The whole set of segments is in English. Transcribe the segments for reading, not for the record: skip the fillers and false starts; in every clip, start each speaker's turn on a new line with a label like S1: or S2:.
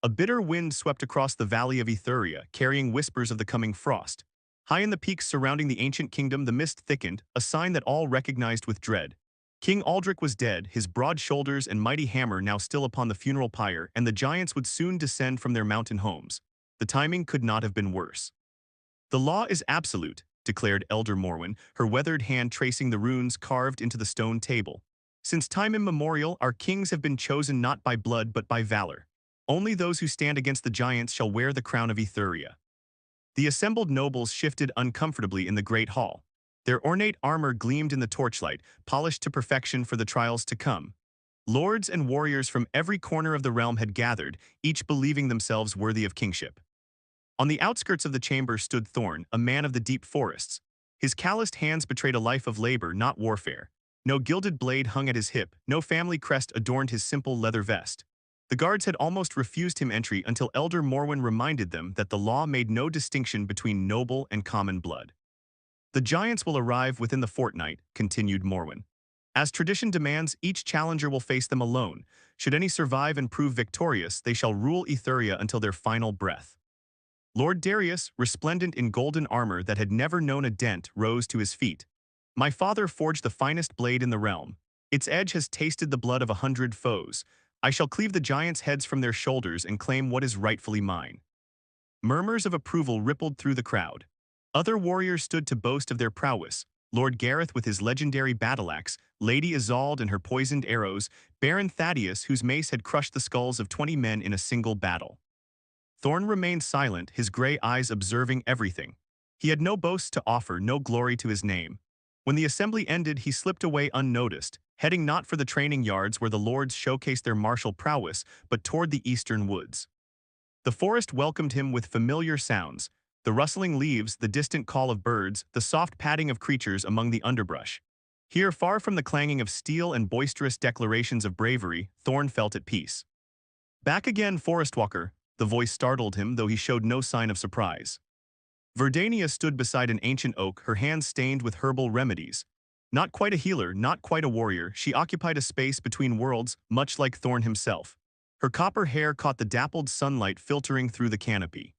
S1: A bitter wind swept across the valley of Ethuria, carrying whispers of the coming frost. High in the peaks surrounding the ancient kingdom, the mist thickened, a sign that all recognized with dread. King Aldrich was dead, his broad shoulders and mighty hammer now still upon the funeral pyre, and the giants would soon descend from their mountain homes. The timing could not have been worse. "The law is absolute," declared Elder Morwen, her weathered hand tracing the runes carved into the stone table. "Since time immemorial, our kings have been chosen not by blood but by valor. Only those who stand against the giants shall wear the crown of Ethuria." The assembled nobles shifted uncomfortably in the great hall. Their ornate armor gleamed in the torchlight, polished to perfection for the trials to come. Lords and warriors from every corner of the realm had gathered, each believing themselves worthy of kingship. On the outskirts of the chamber stood Thorn, a man of the deep forests. His calloused hands betrayed a life of labor, not warfare. No gilded blade hung at his hip, no family crest adorned his simple leather vest. The guards had almost refused him entry until Elder Morwen reminded them that the law made no distinction between noble and common blood. "The giants will arrive within the fortnight," continued Morwen. "As tradition demands, each challenger will face them alone. Should any survive and prove victorious, they shall rule Ethuria until their final breath." Lord Darius, resplendent in golden armor that had never known a dent, rose to his feet. "My father forged the finest blade in the realm. Its edge has tasted the blood of 100 foes. I shall cleave the giants' heads from their shoulders and claim what is rightfully mine." Murmurs of approval rippled through the crowd. Other warriors stood to boast of their prowess. Lord Gareth with his legendary battle-axe, Lady Isolde and her poisoned arrows, Baron Thaddeus whose mace had crushed the skulls of 20 men in a single battle. Thorn remained silent, his gray eyes observing everything. He had no boasts to offer, no glory to his name. When the assembly ended, he slipped away unnoticed, heading not for the training yards where the lords showcased their martial prowess, but toward the eastern woods. The forest welcomed him with familiar sounds, the rustling leaves, the distant call of birds, the soft padding of creatures among the underbrush. Here, far from the clanging of steel and boisterous declarations of bravery, Thorn felt at peace. "Back again, Forest Walker," the voice startled him, though he showed no sign of surprise. Verdania stood beside an ancient oak, her hands stained with herbal remedies. Not quite a healer, not quite a warrior, she occupied a space between worlds, much like Thorn himself. Her copper hair caught the dappled sunlight filtering through the canopy.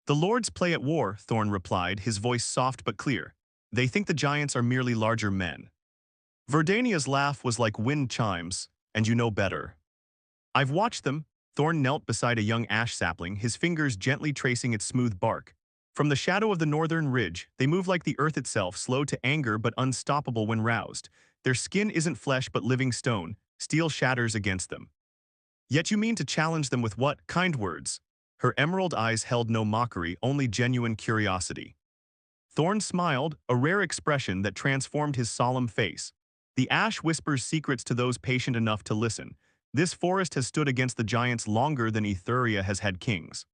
S1: "The lords play at war," Thorn replied, his voice soft but clear. "They think the giants are merely larger men." Verdania's laugh was like wind chimes, "And you know better." "I've watched them." Thorn knelt beside a young ash sapling, his fingers gently tracing its smooth bark. "From the shadow of the northern ridge, they move like the earth itself, slow to anger but unstoppable when roused. Their skin isn't flesh but living stone, steel shatters against them." "Yet you mean to challenge them with what? Kind words?" Her emerald eyes held no mockery, only genuine curiosity. Thorn smiled, a rare expression that transformed his solemn face. "The ash whispers secrets to those patient enough to listen. This forest has stood against the giants longer than Ethuria has had kings."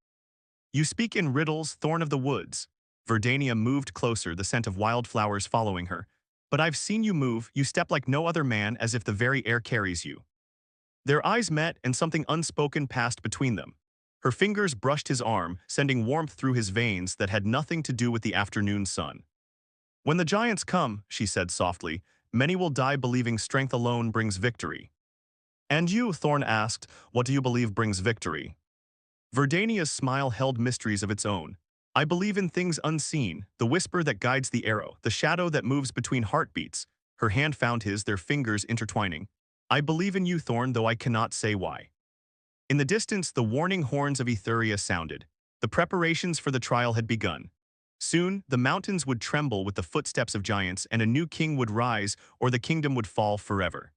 S1: "You speak in riddles, Thorn of the Woods." Verdania moved closer, the scent of wildflowers following her. "But I've seen you move, you step like no other man, as if the very air carries you." Their eyes met, and something unspoken passed between them. Her fingers brushed his arm, sending warmth through his veins that had nothing to do with the afternoon sun. "When the giants come," she said softly, "many will die believing strength alone brings victory." "And you," Thorn asked, "what do you believe brings victory?" Verdania's smile held mysteries of its own. "I believe in things unseen, the whisper that guides the arrow, the shadow that moves between heartbeats." Her hand found his, their fingers intertwining. "I believe in you, Thorn, though I cannot say why." In the distance, the warning horns of Ethuria sounded. The preparations for the trial had begun. Soon, the mountains would tremble with the footsteps of giants, and a new king would rise, or the kingdom would fall forever.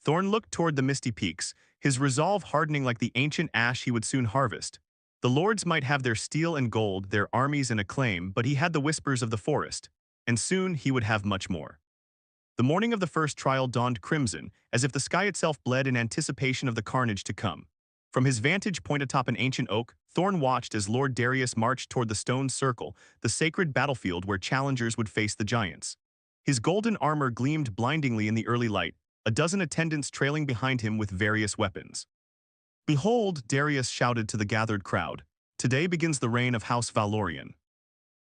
S1: Thorn looked toward the misty peaks, his resolve hardening like the ancient ash he would soon harvest. The lords might have their steel and gold, their armies and acclaim, but he had the whispers of the forest, and soon he would have much more. The morning of the first trial dawned crimson, as if the sky itself bled in anticipation of the carnage to come. From his vantage point atop an ancient oak, Thorn watched as Lord Darius marched toward the stone circle, the sacred battlefield where challengers would face the giants. His golden armor gleamed blindingly in the early light, a dozen attendants trailing behind him with various weapons. "Behold," Darius shouted to the gathered crowd, "today begins the reign of House Valorian."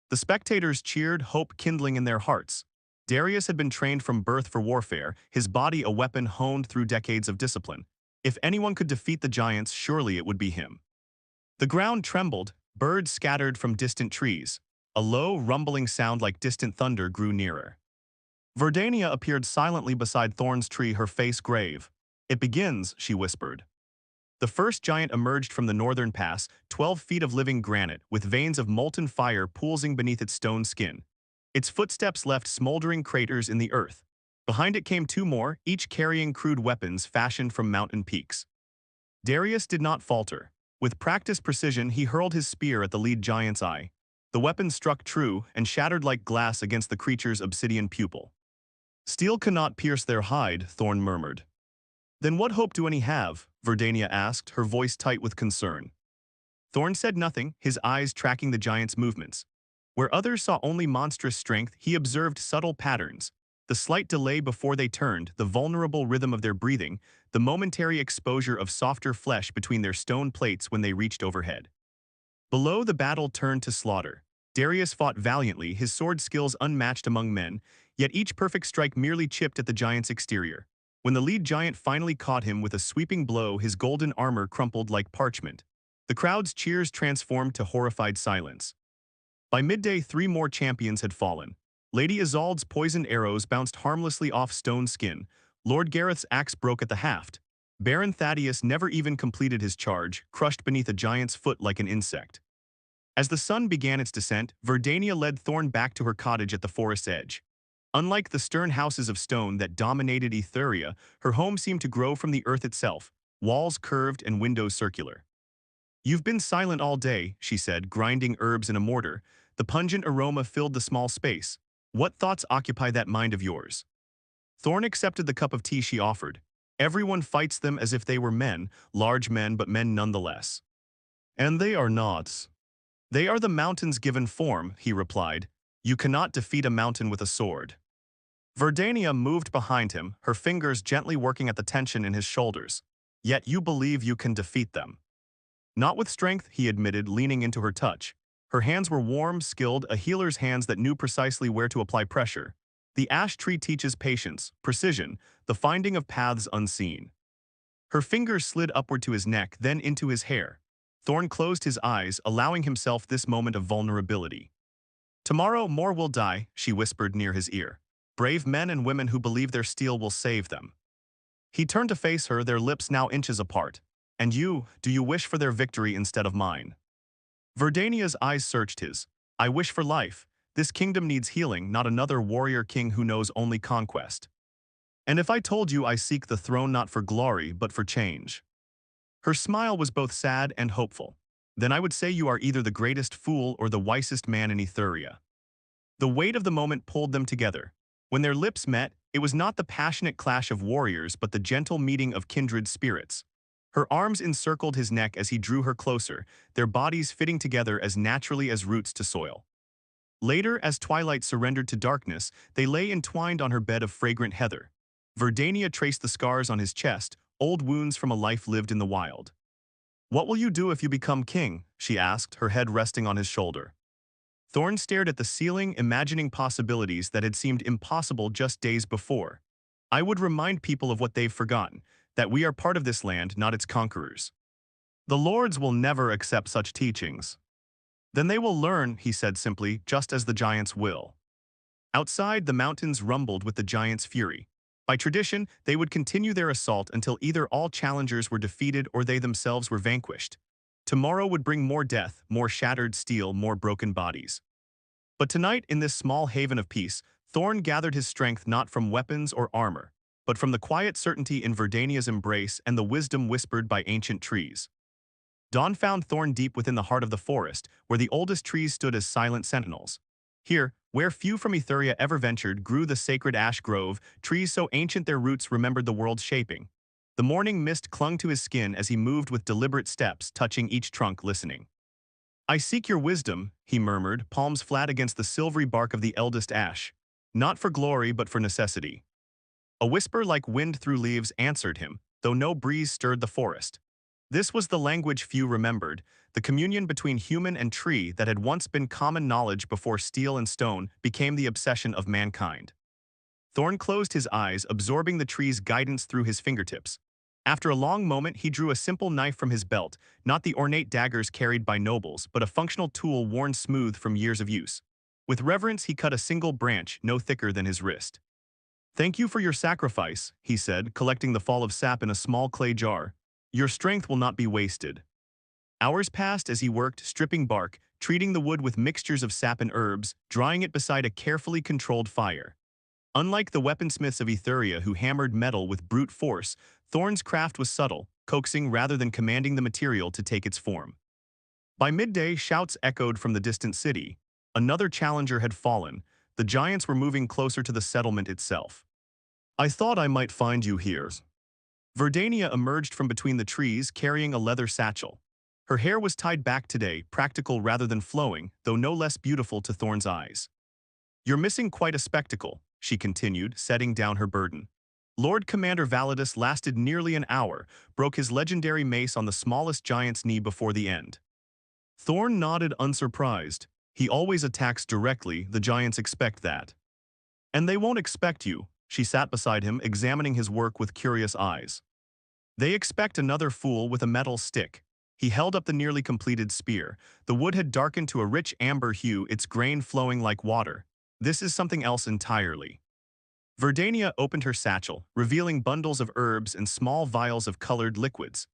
S1: The spectators cheered, hope kindling in their hearts. Darius had been trained from birth for warfare, his body a weapon honed through decades of discipline. If anyone could defeat the giants, surely it would be him. The ground trembled, birds scattered from distant trees. A low, rumbling sound like distant thunder grew nearer. Verdania appeared silently beside Thorn's tree, her face grave. "It begins," she whispered. The first giant emerged from the northern pass, 12 feet of living granite, with veins of molten fire pulsing beneath its stone skin. Its footsteps left smoldering craters in the earth. Behind it came two more, each carrying crude weapons fashioned from mountain peaks. Darius did not falter. With practiced precision, he hurled his spear at the lead giant's eye. The weapon struck true and shattered like glass against the creature's obsidian pupil. "Steel cannot pierce their hide," Thorn murmured. "Then what hope do any have?" Verdania asked, her voice tight with concern. Thorn said nothing, his eyes tracking the giant's movements. Where others saw only monstrous strength, he observed subtle patterns. The slight delay before they turned, the vulnerable rhythm of their breathing, the momentary exposure of softer flesh between their stone plates when they reached overhead. Below, the battle turned to slaughter. Darius fought valiantly, his sword skills unmatched among men, yet each perfect strike merely chipped at the giant's exterior. When the lead giant finally caught him with a sweeping blow, his golden armor crumpled like parchment. The crowd's cheers transformed to horrified silence. By midday, 3 more champions had fallen. Lady Isolde's poisoned arrows bounced harmlessly off stone skin. Lord Gareth's axe broke at the haft. Baron Thaddeus never even completed his charge, crushed beneath a giant's foot like an insect. As the sun began its descent, Verdania led Thorn back to her cottage at the forest's edge. Unlike the stern houses of stone that dominated Etheria, her home seemed to grow from the earth itself, walls curved and windows circular. "You've been silent all day," she said, grinding herbs in a mortar. The pungent aroma filled the small space. "What thoughts occupy that mind of yours?" Thorn accepted the cup of tea she offered. "Everyone fights them as if they were men, large men but men nonetheless." "And they are not. They are the mountains given form," he replied. "You cannot defeat a mountain with a sword." Verdania moved behind him, her fingers gently working at the tension in his shoulders. "Yet you believe you can defeat them." "Not with strength," he admitted, leaning into her touch. Her hands were warm, skilled, a healer's hands that knew precisely where to apply pressure. The ash tree teaches patience, precision, the finding of paths unseen. Her fingers slid upward to his neck, then into his hair. Thorn closed his eyes, allowing himself this moment of vulnerability. "Tomorrow more will die," she whispered near his ear. "Brave men and women who believe their steel will save them." He turned to face her, their lips now inches apart. "And you, do you wish for their victory instead of mine?" Verdania's eyes searched his. "I wish for life. This kingdom needs healing, not another warrior king who knows only conquest." "And if I told you I seek the throne not for glory, but for change?" Her smile was both sad and hopeful. "Then I would say you are either the greatest fool or the wisest man in Etheria." The weight of the moment pulled them together. When their lips met, it was not the passionate clash of warriors but the gentle meeting of kindred spirits. Her arms encircled his neck as he drew her closer, their bodies fitting together as naturally as roots to soil. Later, as twilight surrendered to darkness, they lay entwined on her bed of fragrant heather. Verdania traced the scars on his chest, old wounds from a life lived in the wild. "What will you do if you become king?" she asked, her head resting on his shoulder. Thorn stared at the ceiling, imagining possibilities that had seemed impossible just days before. "I would remind people of what they've forgotten, that we are part of this land, not its conquerors." "The lords will never accept such teachings." "Then they will learn," he said simply, "just as the giants will." Outside, the mountains rumbled with the giants' fury. By tradition, they would continue their assault until either all challengers were defeated or they themselves were vanquished. Tomorrow would bring more death, more shattered steel, more broken bodies. But tonight, in this small haven of peace, Thorn gathered his strength not from weapons or armor, but from the quiet certainty in Verdania's embrace and the wisdom whispered by ancient trees. Dawn found Thorn deep within the heart of the forest, where the oldest trees stood as silent sentinels. Here, where few from Etheria ever ventured, grew the sacred ash grove, trees so ancient their roots remembered the world's shaping. The morning mist clung to his skin as he moved with deliberate steps, touching each trunk, listening. "I seek your wisdom," he murmured, palms flat against the silvery bark of the eldest ash. "Not for glory, but for necessity." A whisper like wind through leaves answered him, though no breeze stirred the forest. This was the language few remembered, the communion between human and tree that had once been common knowledge before steel and stone became the obsession of mankind. Thorn closed his eyes, absorbing the tree's guidance through his fingertips. After a long moment, he drew a simple knife from his belt, not the ornate daggers carried by nobles, but a functional tool worn smooth from years of use. With reverence, he cut a single branch, no thicker than his wrist. "Thank you for your sacrifice," he said, collecting the fall of sap in a small clay jar. "Your strength will not be wasted." Hours passed as he worked, stripping bark, treating the wood with mixtures of sap and herbs, drying it beside a carefully controlled fire. Unlike the weaponsmiths of Etheria who hammered metal with brute force, Thorn's craft was subtle, coaxing rather than commanding the material to take its form. By midday, shouts echoed from the distant city. Another challenger had fallen. The giants were moving closer to the settlement itself. "I thought I might find you here." Verdania emerged from between the trees carrying a leather satchel. Her hair was tied back today, practical rather than flowing, though no less beautiful to Thorn's eyes. "You're missing quite a spectacle," she continued, setting down her burden. "Lord Commander Validus lasted nearly an hour, broke his legendary mace on the smallest giant's knee before the end." Thorn nodded unsurprised. He always attacks directly, the giants expect that. "And they won't expect you." She sat beside him, examining his work with curious eyes. "They expect another fool with a metal stick." He held up the nearly completed spear. The wood had darkened to a rich amber hue, its grain flowing like water. "This is something else entirely." Verdania opened her satchel, revealing bundles of herbs and small vials of colored liquids.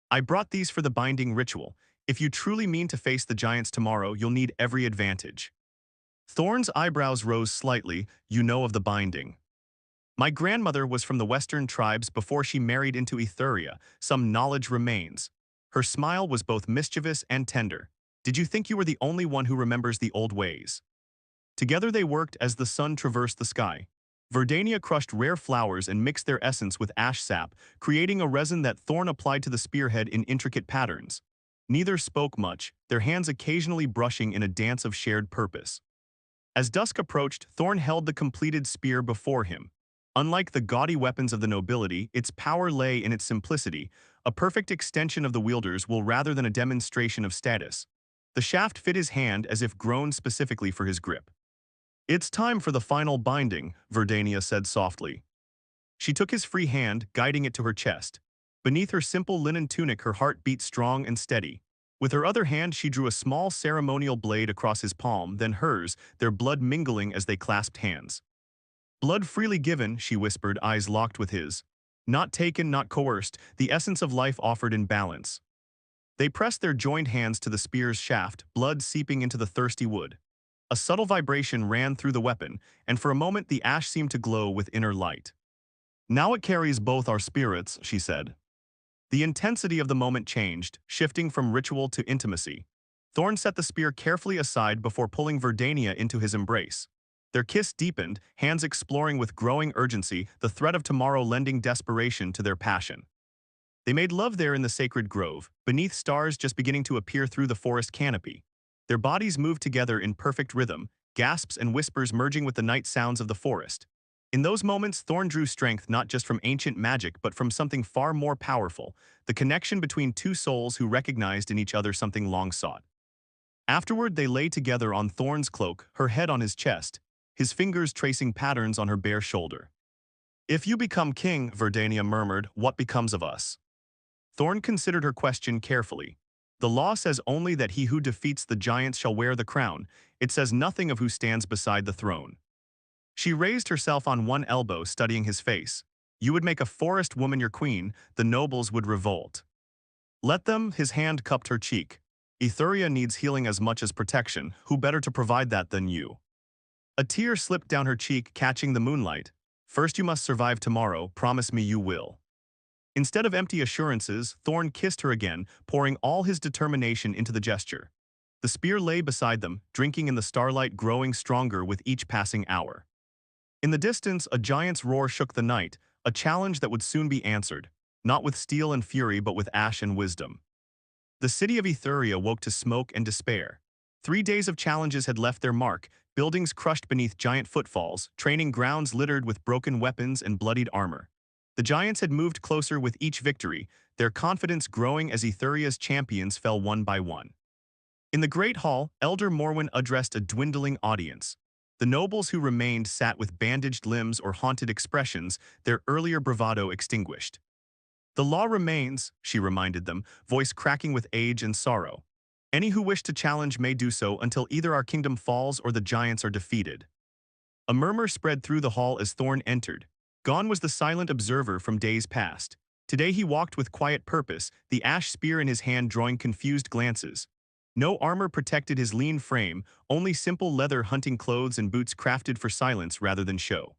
S1: "I brought these for the binding ritual. If you truly mean to face the giants tomorrow, you'll need every advantage." Thorn's eyebrows rose slightly. "You know of the binding." "My grandmother was from the western tribes before she married into Etheria. Some knowledge remains." Her smile was both mischievous and tender. "Did you think you were the only one who remembers the old ways?" Together they worked as the sun traversed the sky. Verdania crushed rare flowers and mixed their essence with ash sap, creating a resin that Thorn applied to the spearhead in intricate patterns. Neither spoke much, their hands occasionally brushing in a dance of shared purpose. As dusk approached, Thorn held the completed spear before him. Unlike the gaudy weapons of the nobility, its power lay in its simplicity, a perfect extension of the wielder's will rather than a demonstration of status. The shaft fit his hand as if grown specifically for his grip. "It's time for the final binding," Verdania said softly. She took his free hand, guiding it to her chest. Beneath her simple linen tunic, her heart beat strong and steady. With her other hand, she drew a small ceremonial blade across his palm, then hers, their blood mingling as they clasped hands. "Blood freely given," she whispered, eyes locked with his. "Not taken, not coerced, the essence of life offered in balance." They pressed their joined hands to the spear's shaft, blood seeping into the thirsty wood. A subtle vibration ran through the weapon, and for a moment the ash seemed to glow with inner light. "Now it carries both our spirits," she said. The intensity of the moment changed, shifting from ritual to intimacy. Thorn set the spear carefully aside before pulling Verdania into his embrace. Their kiss deepened, hands exploring with growing urgency, the threat of tomorrow lending desperation to their passion. They made love there in the sacred grove, beneath stars just beginning to appear through the forest canopy. Their bodies moved together in perfect rhythm, gasps and whispers merging with the night sounds of the forest. In those moments, Thorn drew strength not just from ancient magic but from something far more powerful, the connection between two souls who recognized in each other something long sought. Afterward, they lay together on Thorn's cloak, her head on his chest, his fingers tracing patterns on her bare shoulder. "If you become king," Verdania murmured, "what becomes of us?" Thorn considered her question carefully. "The law says only that he who defeats the giants shall wear the crown. It says nothing of who stands beside the throne." She raised herself on one elbow, studying his face. "You would make a forest woman your queen, the nobles would revolt." "Let them," his hand cupped her cheek. "Etheria needs healing as much as protection. Who better to provide that than you?" A tear slipped down her cheek, catching the moonlight. "First you must survive tomorrow, promise me you will." Instead of empty assurances, Thorn kissed her again, pouring all his determination into the gesture. The spear lay beside them, drinking in the starlight, growing stronger with each passing hour. In the distance, a giant's roar shook the night, a challenge that would soon be answered, not with steel and fury but with ash and wisdom. The city of Etheria woke to smoke and despair. 3 days of challenges had left their mark, buildings crushed beneath giant footfalls, training grounds littered with broken weapons and bloodied armor. The giants had moved closer with each victory, their confidence growing as Etheria's champions fell one by one. In the great hall, Elder Morwen addressed a dwindling audience. The nobles who remained sat with bandaged limbs or haunted expressions, their earlier bravado extinguished. The law remains, she reminded them, voice cracking with age and sorrow. Any who wish to challenge may do so until either our kingdom falls or the giants are defeated. A murmur spread through the hall as Thorn entered. Gone was the silent observer from days past. Today he walked with quiet purpose, the ash spear in his hand drawing confused glances. No armor protected his lean frame, only simple leather hunting clothes and boots crafted for silence rather than show.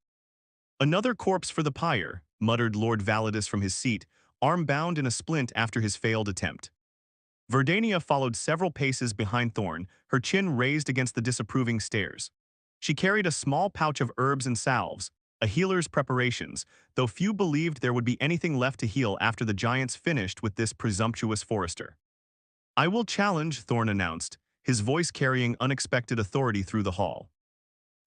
S1: Another corpse for the pyre, muttered Lord Validus from his seat, arm bound in a splint after his failed attempt. Verdania followed several paces behind Thorn, her chin raised against the disapproving stares. She carried a small pouch of herbs and salves, a healer's preparations, though few believed there would be anything left to heal after the giants finished with this presumptuous forester. I will challenge, Thorn announced, his voice carrying unexpected authority through the hall.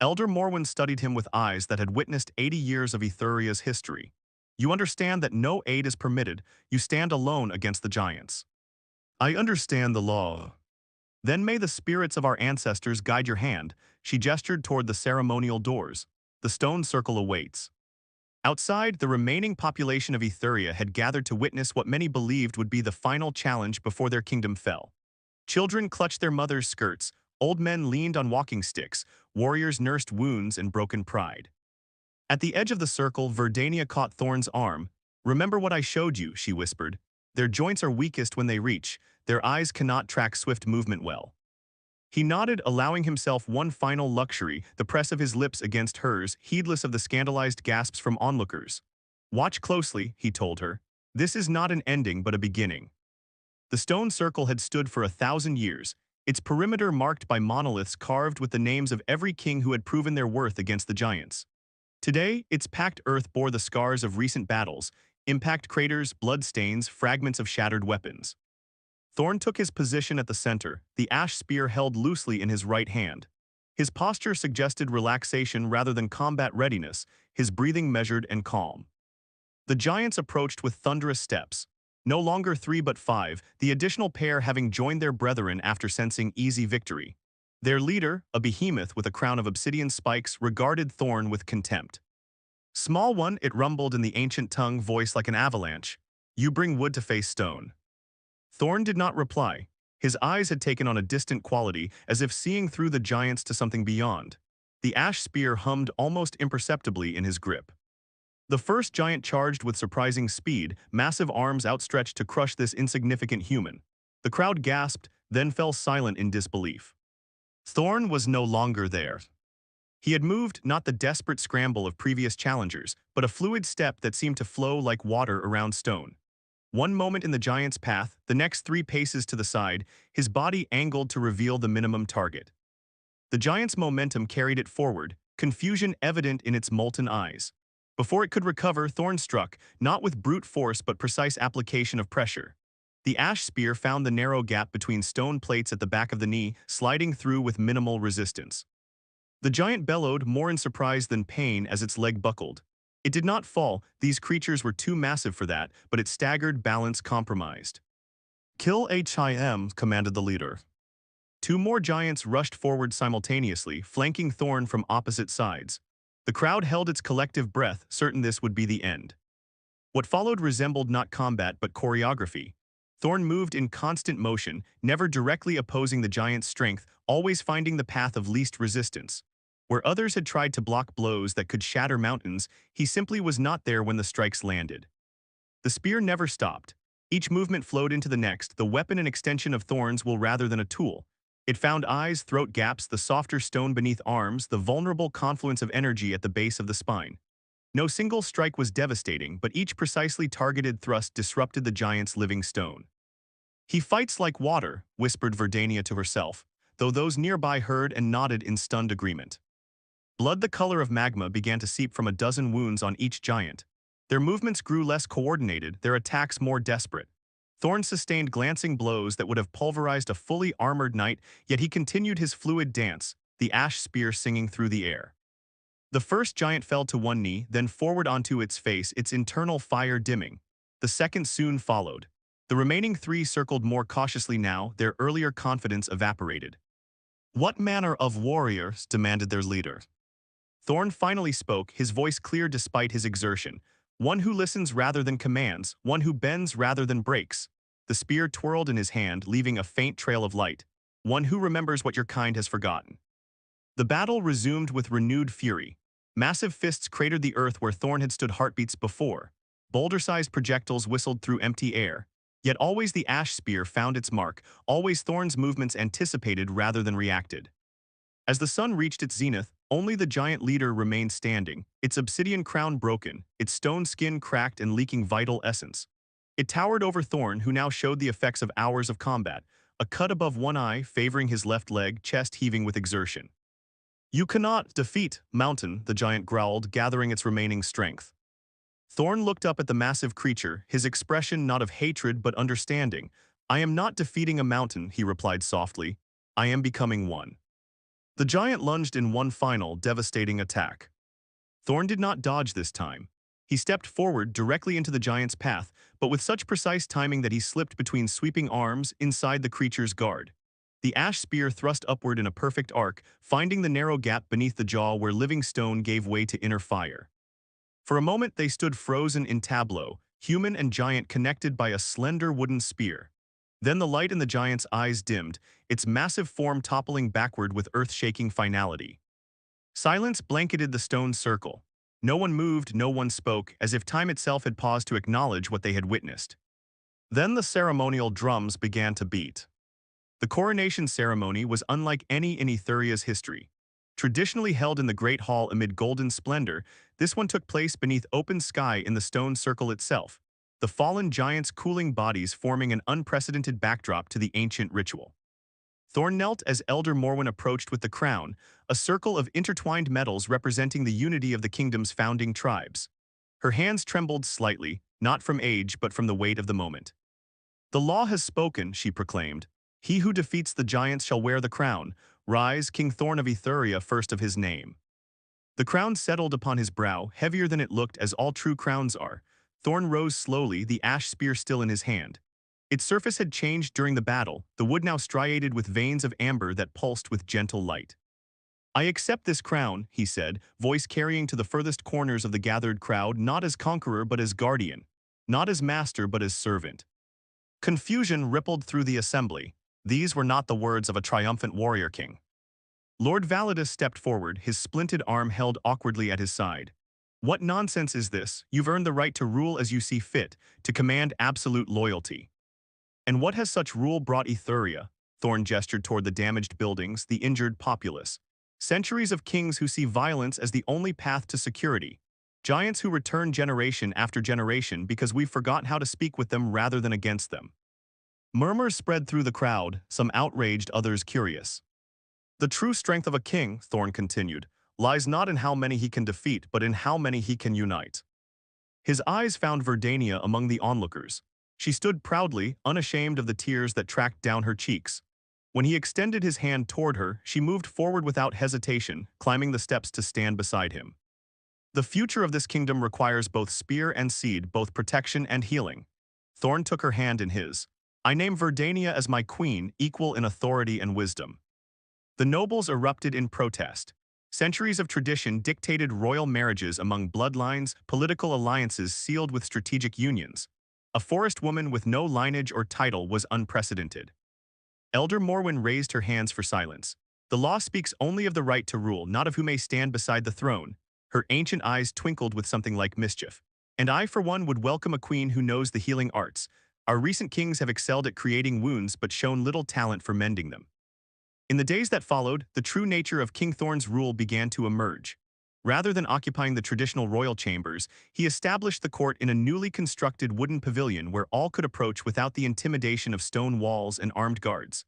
S1: Elder Morwen studied him with eyes that had witnessed 80 years of Etheria's history. You understand that no aid is permitted, you stand alone against the giants. I understand the law. Then may the spirits of our ancestors guide your hand, she gestured toward the ceremonial doors. The stone circle awaits. Outside, the remaining population of Etheria had gathered to witness what many believed would be the final challenge before their kingdom fell. Children clutched their mothers' skirts, old men leaned on walking sticks, warriors nursed wounds and broken pride. At the edge of the circle, Verdania caught Thorn's arm. Remember what I showed you, she whispered. Their joints are weakest when they reach, their eyes cannot track swift movement well. He nodded, allowing himself one final luxury, the press of his lips against hers, heedless of the scandalized gasps from onlookers. Watch closely, he told her. This is not an ending but a beginning. The stone circle had stood for 1,000 years, its perimeter marked by monoliths carved with the names of every king who had proven their worth against the giants. Today, its packed earth bore the scars of recent battles, impact craters, bloodstains, fragments of shattered weapons. Thorn took his position at the center, the ash spear held loosely in his right hand. His posture suggested relaxation rather than combat readiness, his breathing measured and calm. The giants approached with thunderous steps. No longer 3 but 5, the additional pair having joined their brethren after sensing easy victory. Their leader, a behemoth with a crown of obsidian spikes, regarded Thorn with contempt. Small one, it rumbled in the ancient tongue, voice like an avalanche. You bring wood to face stone. Thorn did not reply. His eyes had taken on a distant quality, as if seeing through the giants to something beyond. The ash spear hummed almost imperceptibly in his grip. The first giant charged with surprising speed, massive arms outstretched to crush this insignificant human. The crowd gasped, then fell silent in disbelief. Thorn was no longer there. He had moved, not the desperate scramble of previous challengers, but a fluid step that seemed to flow like water around stone. One moment in the giant's path, the next 3 paces to the side, his body angled to reveal the minimum target. The giant's momentum carried it forward, confusion evident in its molten eyes. Before it could recover, Thorn struck, not with brute force but precise application of pressure. The ash spear found the narrow gap between stone plates at the back of the knee, sliding through with minimal resistance. The giant bellowed, more in surprise than pain, as its leg buckled. It did not fall, these creatures were too massive for that, but it staggered, balance compromised. Kill him, commanded the leader. 2 more giants rushed forward simultaneously, flanking Thorn from opposite sides. The crowd held its collective breath, certain this would be the end. What followed resembled not combat but choreography. Thorn moved in constant motion, never directly opposing the giant's strength, always finding the path of least resistance. Where others had tried to block blows that could shatter mountains, he simply was not there when the strikes landed. The spear never stopped. Each movement flowed into the next, the weapon an extension of Thorn's will rather than a tool. It found eyes, throat gaps, the softer stone beneath arms, the vulnerable confluence of energy at the base of the spine. No single strike was devastating, but each precisely targeted thrust disrupted the giant's living stone. He fights like water, whispered Verdania to herself, though those nearby heard and nodded in stunned agreement. Blood the color of magma began to seep from a dozen wounds on each giant. Their movements grew less coordinated, their attacks more desperate. Thorn sustained glancing blows that would have pulverized a fully armored knight, yet he continued his fluid dance, the ash spear singing through the air. The first giant fell to one knee, then forward onto its face, its internal fire dimming. The second soon followed. The remaining 3 circled more cautiously now, their earlier confidence evaporated. What manner of warriors? Demanded their leader. Thorn finally spoke, his voice clear despite his exertion. One who listens rather than commands, one who bends rather than breaks. The spear twirled in his hand, leaving a faint trail of light. One who remembers what your kind has forgotten. The battle resumed with renewed fury. Massive fists cratered the earth where Thorn had stood heartbeats before. Boulder-sized projectiles whistled through empty air. Yet always the ash spear found its mark, always Thorn's movements anticipated rather than reacted. As the sun reached its zenith, only the giant leader remained standing, its obsidian crown broken, its stone skin cracked and leaking vital essence. It towered over Thorn, who now showed the effects of hours of combat, a cut above one eye favoring his left leg, chest heaving with exertion. "You cannot defeat, Mountain," the giant growled, gathering its remaining strength. Thorn looked up at the massive creature, his expression not of hatred but understanding. "I am not defeating a mountain," he replied softly. "I am becoming one." The giant lunged in one final, devastating attack. Thorn did not dodge this time. He stepped forward directly into the giant's path, but with such precise timing that he slipped between sweeping arms inside the creature's guard. The ash spear thrust upward in a perfect arc, finding the narrow gap beneath the jaw where living stone gave way to inner fire. For a moment they stood frozen in tableau, human and giant connected by a slender wooden spear. Then the light in the giant's eyes dimmed, its massive form toppling backward with earth-shaking finality. Silence blanketed the stone circle. No one moved, no one spoke, as if time itself had paused to acknowledge what they had witnessed. Then the ceremonial drums began to beat. The coronation ceremony was unlike any in Etheria's history. Traditionally held in the Great Hall amid golden splendor, this one took place beneath open sky in the stone circle itself, the fallen giants' cooling bodies forming an unprecedented backdrop to the ancient ritual. Thorn knelt as Elder Morwen approached with the crown, a circle of intertwined metals representing the unity of the kingdom's founding tribes. Her hands trembled slightly, not from age but from the weight of the moment. "The law has spoken," she proclaimed. "He who defeats the giants shall wear the crown. Rise, King Thorn of Etheria, first of his name." The crown settled upon his brow, heavier than it looked, as all true crowns are. Thorn rose slowly, the ash spear still in his hand. Its surface had changed during the battle, the wood now striated with veins of amber that pulsed with gentle light. "I accept this crown," he said, voice carrying to the furthest corners of the gathered crowd, not as conqueror but as guardian, not as master but as servant. Confusion rippled through the assembly. These were not the words of a triumphant warrior king. Lord Validus stepped forward, his splinted arm held awkwardly at his side. "What nonsense is this? You've earned the right to rule as you see fit, to command absolute loyalty." "And what has such rule brought Etheria?" Thorn gestured toward the damaged buildings, the injured populace. "Centuries of kings who see violence as the only path to security. Giants who return generation after generation because we've forgotten how to speak with them rather than against them." Murmurs spread through the crowd, some outraged, others curious. "The true strength of a king," Thorn continued, "lies not in how many he can defeat, but in how many he can unite." His eyes found Verdania among the onlookers. She stood proudly, unashamed of the tears that tracked down her cheeks. When he extended his hand toward her, she moved forward without hesitation, climbing the steps to stand beside him. "The future of this kingdom requires both spear and seed, both protection and healing." Thorn took her hand in his. "I name Verdania as my queen, equal in authority and wisdom." The nobles erupted in protest. Centuries of tradition dictated royal marriages among bloodlines, political alliances sealed with strategic unions. A forest woman with no lineage or title was unprecedented. Elder Morwen raised her hands for silence. "The law speaks only of the right to rule, not of who may stand beside the throne." Her ancient eyes twinkled with something like mischief. "And I, for one, would welcome a queen who knows the healing arts. Our recent kings have excelled at creating wounds but shown little talent for mending them." In the days that followed, the true nature of King Thorn's rule began to emerge. Rather than occupying the traditional royal chambers, he established the court in a newly constructed wooden pavilion where all could approach without the intimidation of stone walls and armed guards.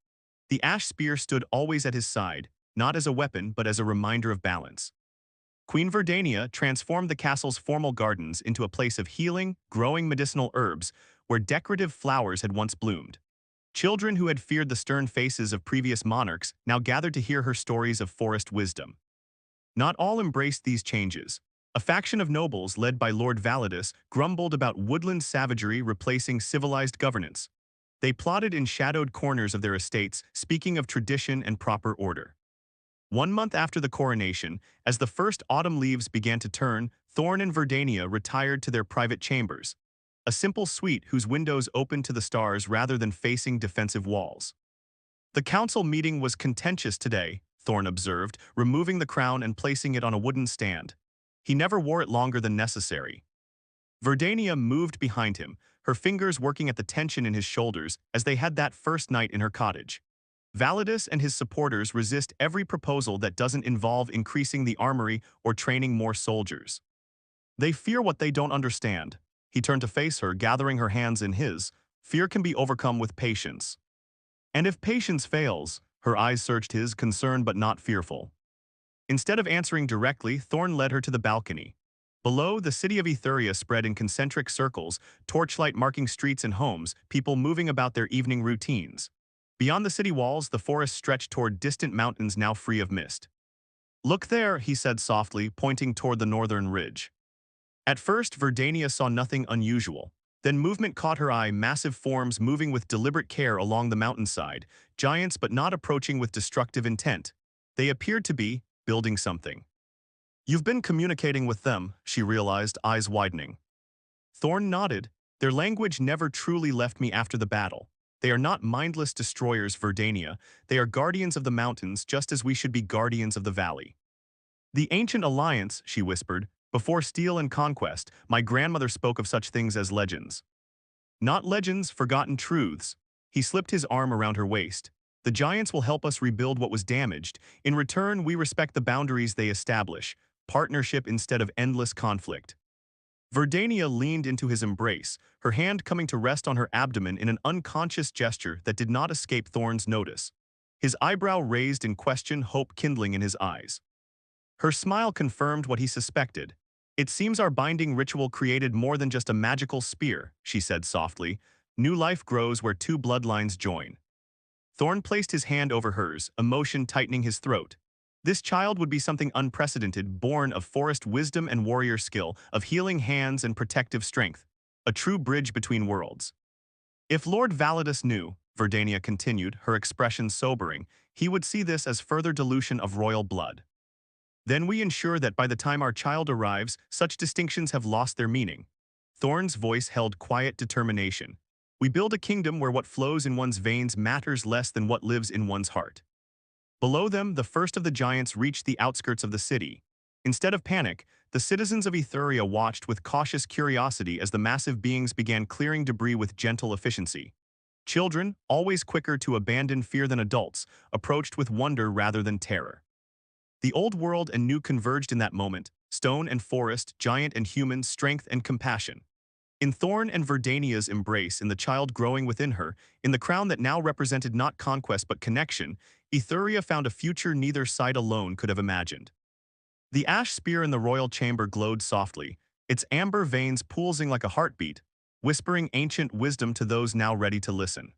S1: The ash spear stood always at his side, not as a weapon but as a reminder of balance. Queen Verdania transformed the castle's formal gardens into a place of healing, growing medicinal herbs where decorative flowers had once bloomed. Children who had feared the stern faces of previous monarchs now gathered to hear her stories of forest wisdom. Not all embraced these changes. A faction of nobles led by Lord Validus grumbled about woodland savagery replacing civilized governance. They plotted in shadowed corners of their estates, speaking of tradition and proper order. 1 month after the coronation, as the first autumn leaves began to turn, Thorn and Verdania retired to their private chambers, a simple suite whose windows opened to the stars rather than facing defensive walls. The council meeting was contentious today, Thorn observed, removing the crown and placing it on a wooden stand. He never wore it longer than necessary. Verdania moved behind him, her fingers working at the tension in his shoulders as they had that first night in her cottage. Validus and his supporters resist every proposal that doesn't involve increasing the armory or training more soldiers. They fear what they don't understand. He turned to face her, gathering her hands in his. Fear can be overcome with patience. And if patience fails, her eyes searched his, concerned but not fearful. Instead of answering directly, Thorn led her to the balcony. Below, the city of Etheria spread in concentric circles, torchlight marking streets and homes, people moving about their evening routines. Beyond the city walls, the forest stretched toward distant mountains now free of mist. "Look there," he said softly, pointing toward the northern ridge. At first, Verdania saw nothing unusual. Then movement caught her eye, massive forms moving with deliberate care along the mountainside, giants but not approaching with destructive intent. They appeared to be building something. "You've been communicating with them," she realized, eyes widening. Thorn nodded. "Their language never truly left me after the battle. They are not mindless destroyers, Verdania. They are guardians of the mountains, just as we should be guardians of the valley." "The ancient alliance," she whispered. "Before steel and conquest, my grandmother spoke of such things as legends." "Not legends, forgotten truths." He slipped his arm around her waist. "The giants will help us rebuild what was damaged. In return, we respect the boundaries they establish. Partnership instead of endless conflict." Verdania leaned into his embrace, her hand coming to rest on her abdomen in an unconscious gesture that did not escape Thorn's notice. His eyebrow raised in question, hope kindling in his eyes. Her smile confirmed what he suspected. "It seems our binding ritual created more than just a magical spear," she said softly. "New life grows where two bloodlines join." Thorn placed his hand over hers, emotion tightening his throat. This child would be something unprecedented, born of forest wisdom and warrior skill, of healing hands and protective strength. A true bridge between worlds. "If Lord Validus knew," Verdania continued, her expression sobering, "he would see this as further dilution of royal blood. Then we ensure that by the time our child arrives, such distinctions have lost their meaning." Thorn's voice held quiet determination. "We build a kingdom where what flows in one's veins matters less than what lives in one's heart." Below them, the first of the giants reached the outskirts of the city. Instead of panic, the citizens of Etheria watched with cautious curiosity as the massive beings began clearing debris with gentle efficiency. Children, always quicker to abandon fear than adults, approached with wonder rather than terror. The old world and new converged in that moment, stone and forest, giant and human, strength and compassion. In Thorn and Verdania's embrace, in the child growing within her, in the crown that now represented not conquest but connection, Etheria found a future neither side alone could have imagined. The ash spear in the royal chamber glowed softly, its amber veins pulsing like a heartbeat, whispering ancient wisdom to those now ready to listen.